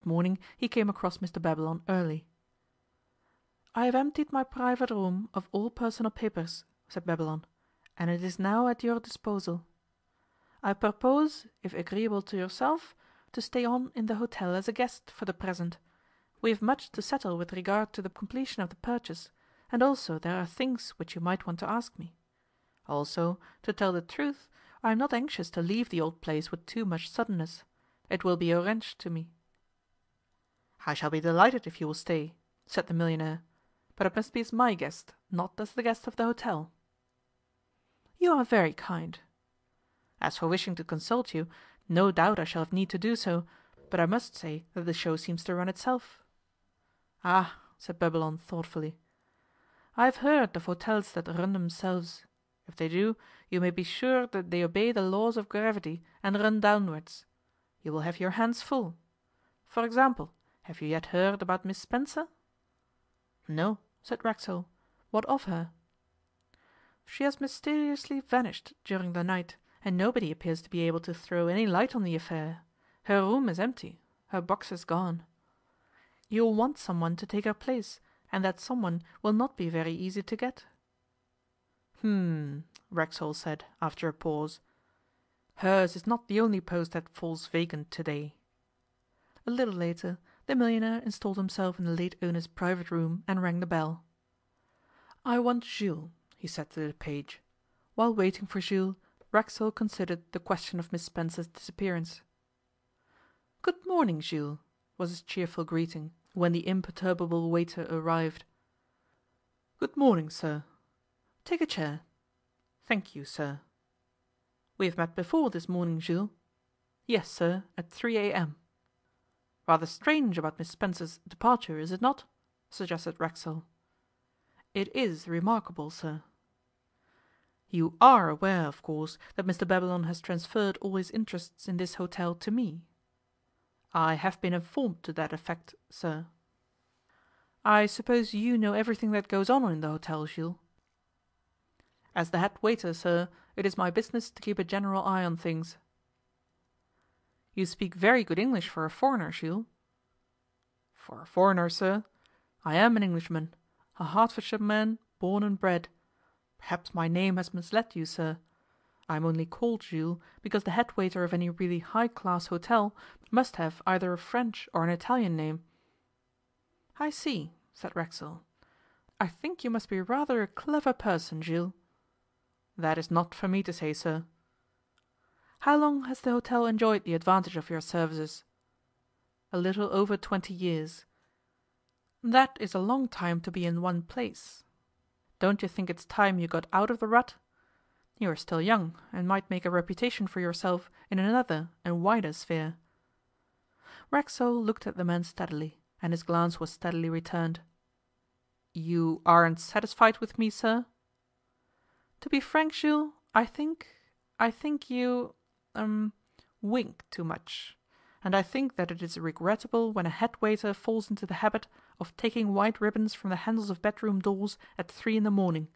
morning he came across Mr. Babylon early. "I have emptied my private room of all personal papers," said Babylon, "and it is now at your disposal. I purpose, if agreeable to yourself, to stay on in the hotel as a guest for the present. We have much to settle with regard to the completion of the purchase, and also there are things which you might want to ask me. Also, to tell the truth, I am not anxious to leave the old place with too much suddenness. It will be a wrench to me." "I shall be delighted if you will stay," said the millionaire, "but it must be as my guest, not as the guest of the hotel." "You are very kind." "As for wishing to consult you, no doubt I shall have need to do so, but I must say that the show seems to run itself." "Ah," said Babylon thoughtfully, "I have heard of hotels that run themselves. If they do, you may be sure that they obey the laws of gravity and run downwards. You will have your hands full. For example, have you yet heard about Miss Spencer?" "No," said Racksole. "What of her?" "She has mysteriously vanished during the night, and nobody appears to be able to throw any light on the affair. Her room is empty, her box is gone. You will want someone to take her place, and that someone will not be very easy to get." Racksole said, after a pause. "Hers is not the only post that falls vacant today." A little later the millionaire installed himself in the late owner's private room and rang the bell. "I want Jules," he said to the page. While waiting for Jules, Racksole considered the question of Miss Spencer's disappearance. "Good morning, Jules," was his cheerful greeting, when the imperturbable waiter arrived. "Good morning, sir." "Take a chair." "Thank you, sir." "We have met before this morning, Jules." "Yes, sir, at 3 a.m." "Rather strange about Miss Spencer's departure, is it not?" suggested Racksole. "It is remarkable, sir." "You are aware, of course, that Mr. Babylon has transferred all his interests in this hotel to me?" "I have been informed to that effect, sir." "I suppose you know everything that goes on in the hotel, Jules?" "As the head waiter, sir, it is my business to keep a general eye on things." "You speak very good English for a foreigner, Jules." "For a foreigner, sir? I am an Englishman, a Hertfordshire man born and bred. Perhaps my name has misled you, sir. I am only called Jules because the head waiter of any really high class hotel must have either a French or an Italian name." "I see," said Racksole. "I think you must be rather a clever person, Jules." "That is not for me to say, sir." "How long has the hotel enjoyed the advantage of your services?" "A little over 20 years." "That is a long time to be in one place. Don't you think it's time you got out of the rut? You are still young, and might make a reputation for yourself in another and wider sphere." Racksole looked at the man steadily, and his glance was steadily returned. "You aren't satisfied with me, sir?" "To be frank, Jules, I think you wink too much, and I think that it is regrettable when a head waiter falls into the habit of taking white ribbons from the handles of bedroom doors at 3 in the morning."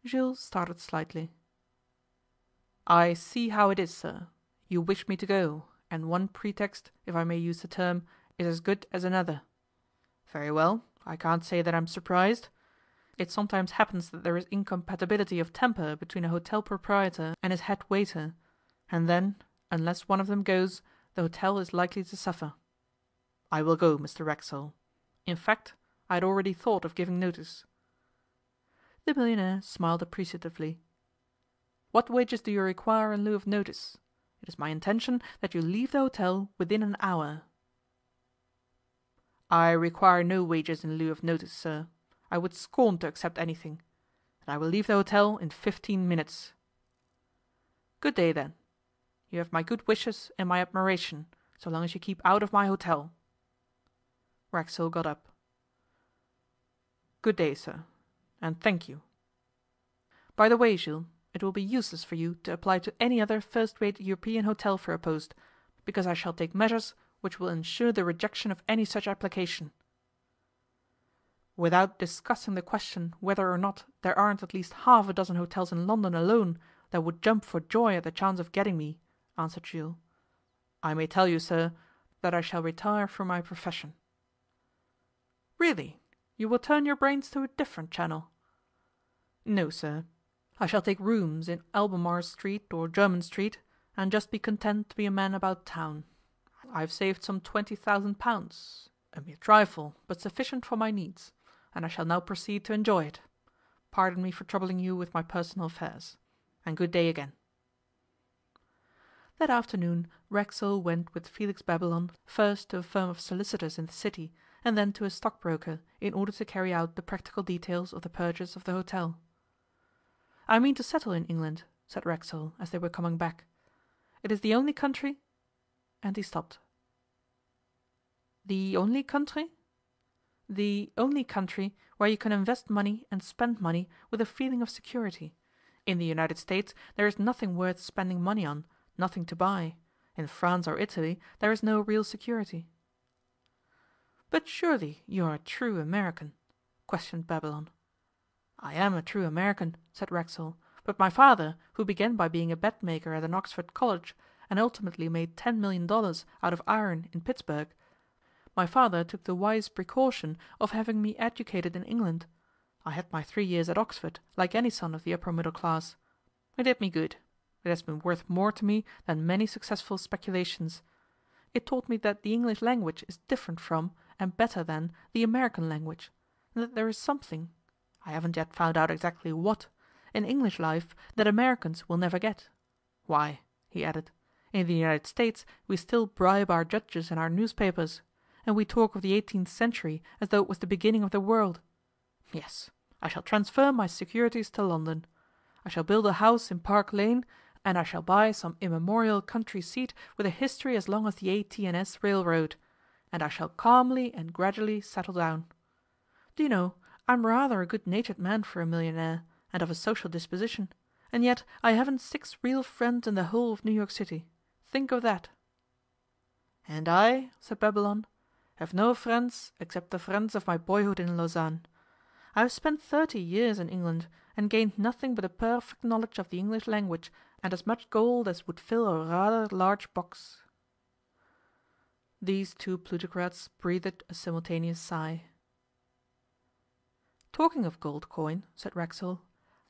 Jules started slightly. "I see how it is, sir. You wish me to go, and one pretext, if I may use the term, is as good as another. Very well, I can't say that I'm surprised. It sometimes happens that there is incompatibility of temper between a hotel proprietor and his head waiter, and then, unless one of them goes, the hotel is likely to suffer. I will go, Mr Racksole. In fact, I had already thought of giving notice." The millionaire smiled appreciatively. "What wages do you require in lieu of notice? It is my intention that you leave the hotel within an hour." "I require no wages in lieu of notice, sir. I would scorn to accept anything. And I will leave the hotel in 15 minutes." "Good day, then. You have my good wishes and my admiration, so long as you keep out of my hotel." Racksole got up. "Good day, sir, and thank you. By the way, Jules, it will be useless for you to apply to any other first-rate European hotel for a post, because I shall take measures which will ensure the rejection of any such application." "Without discussing the question whether or not there aren't at least half a dozen hotels in London alone that would jump for joy at the chance of getting me," answered Jules, "I may tell you, sir, that I shall retire from my profession." "Really? You will turn your brains to a different channel?" "No, sir. I shall take rooms in Albemarle Street or Jermyn Street, and just be content to be a man about town. I have saved some £20,000, a mere trifle, but sufficient for my needs, and I shall now proceed to enjoy it. Pardon me for troubling you with my personal affairs, and good day again." That afternoon Racksole went with Felix Babylon first to a firm of solicitors in the city, and then to a stockbroker, in order to carry out the practical details of the purchase of the hotel. "I mean to settle in England," said Racksole, as they were coming back. "It is the only country—" and he stopped. "The only country?" "The only country where you can invest money and spend money with a feeling of security. In the United States there is nothing worth spending money on, nothing to buy. In France or Italy there is no real security." "But surely you are a true American?" questioned Babylon. "I am a true American," said Racksole, "but my father, who began by being a bed maker at an Oxford college, and ultimately made $10 million out of iron in Pittsburgh, my father took the wise precaution of having me educated in England. I had my 3 years at Oxford, like any son of the upper middle class. It did me good. It has been worth more to me than many successful speculations. It taught me that the English language is different from, and better than, the American language, and that there is something, I haven't yet found out exactly what, in English life that Americans will never get. Why," he added, "in the United States we still bribe our judges and our newspapers, and we talk of the 18th century as though it was the beginning of the world. Yes, I shall transfer my securities to London. I shall build a house in Park Lane, and I shall buy some immemorial country seat with a history as long as the A.T.and.S. railroad, and I shall calmly and gradually settle down. Do you know, I'm rather a good-natured man for a millionaire, and of a social disposition, and yet I haven't 6 real friends in the whole of New York City. Think of that." "And I," said Babylon, "have no friends except the friends of my boyhood in Lausanne. I have spent 30 years in England, and gained nothing but a perfect knowledge of the English language, and as much gold as would fill a rather large box." These two plutocrats breathed a simultaneous sigh. "Talking of gold coin," said Racksole,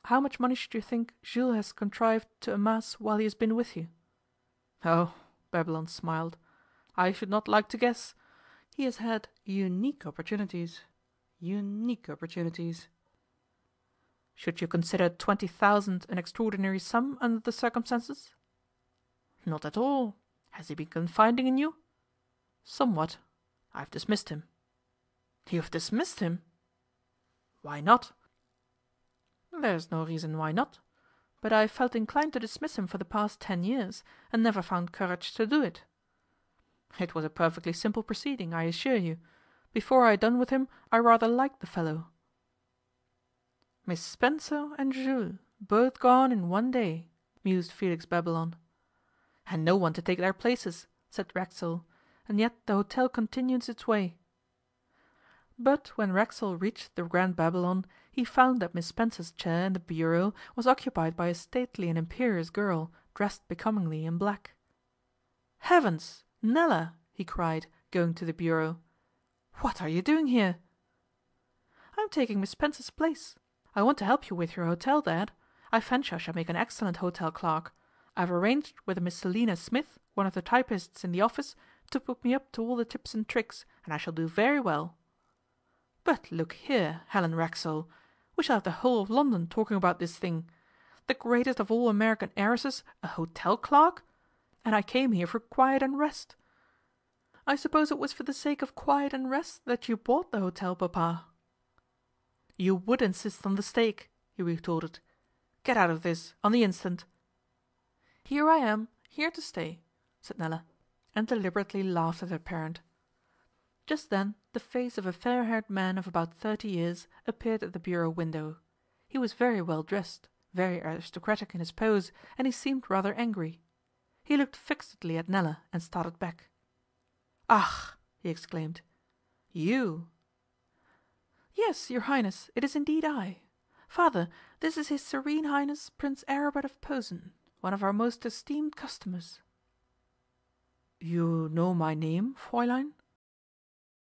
"how much money should you think Jules has contrived to amass while he has been with you?" "Oh," Babylon smiled, "I should not like to guess. He has had unique opportunities. Unique opportunities." "Should you consider 20,000 an extraordinary sum under the circumstances?" "Not at all. Has he been confiding in you?" "Somewhat. I have dismissed him." "You have dismissed him?" "Why not?" "There is no reason why not. But I have felt inclined to dismiss him for the past 10 years, and never found courage to do it. It was a perfectly simple proceeding, I assure you. Before I had done with him I rather liked the fellow." "Miss Spencer and Jules, both gone in one day," mused Felix Babylon. "And no one to take their places," said Racksole, "and yet the hotel continues its way." But when Racksole reached the Grand Babylon, he found that Miss Spencer's chair in the bureau was occupied by a stately and imperious girl, dressed becomingly in black. "Heavens! Nella!" he cried, going to the bureau. "What are you doing here?" "I am taking Miss Spencer's place. I want to help you with your hotel, Dad. I fancy I shall make an excellent hotel clerk. I have arranged with a Miss Selina Smith, one of the typists in the office, to put me up to all the tips and tricks, and I shall do very well." "But look here, Helen Racksole, we shall have the whole of London talking about this thing. The greatest of all American heiresses a hotel clerk! And I came here for quiet and rest." "I suppose it was for the sake of quiet and rest that you bought the hotel, Papa?" "You would insist on the steak," he retorted. "Get out of this, on the instant." "Here I am, here to stay," said Nella, and deliberately laughed at her parent. Just then the face of a fair-haired man of about 30 years appeared at the bureau window. He was very well dressed, very aristocratic in his pose, and he seemed rather angry. He looked fixedly at Nella and started back. "Ach!" he exclaimed. "You?" "Yes, your Highness, it is indeed I. Father, this is His Serene Highness Prince Aribert of Posen, one of our most esteemed customers." You know my name, Fräulein?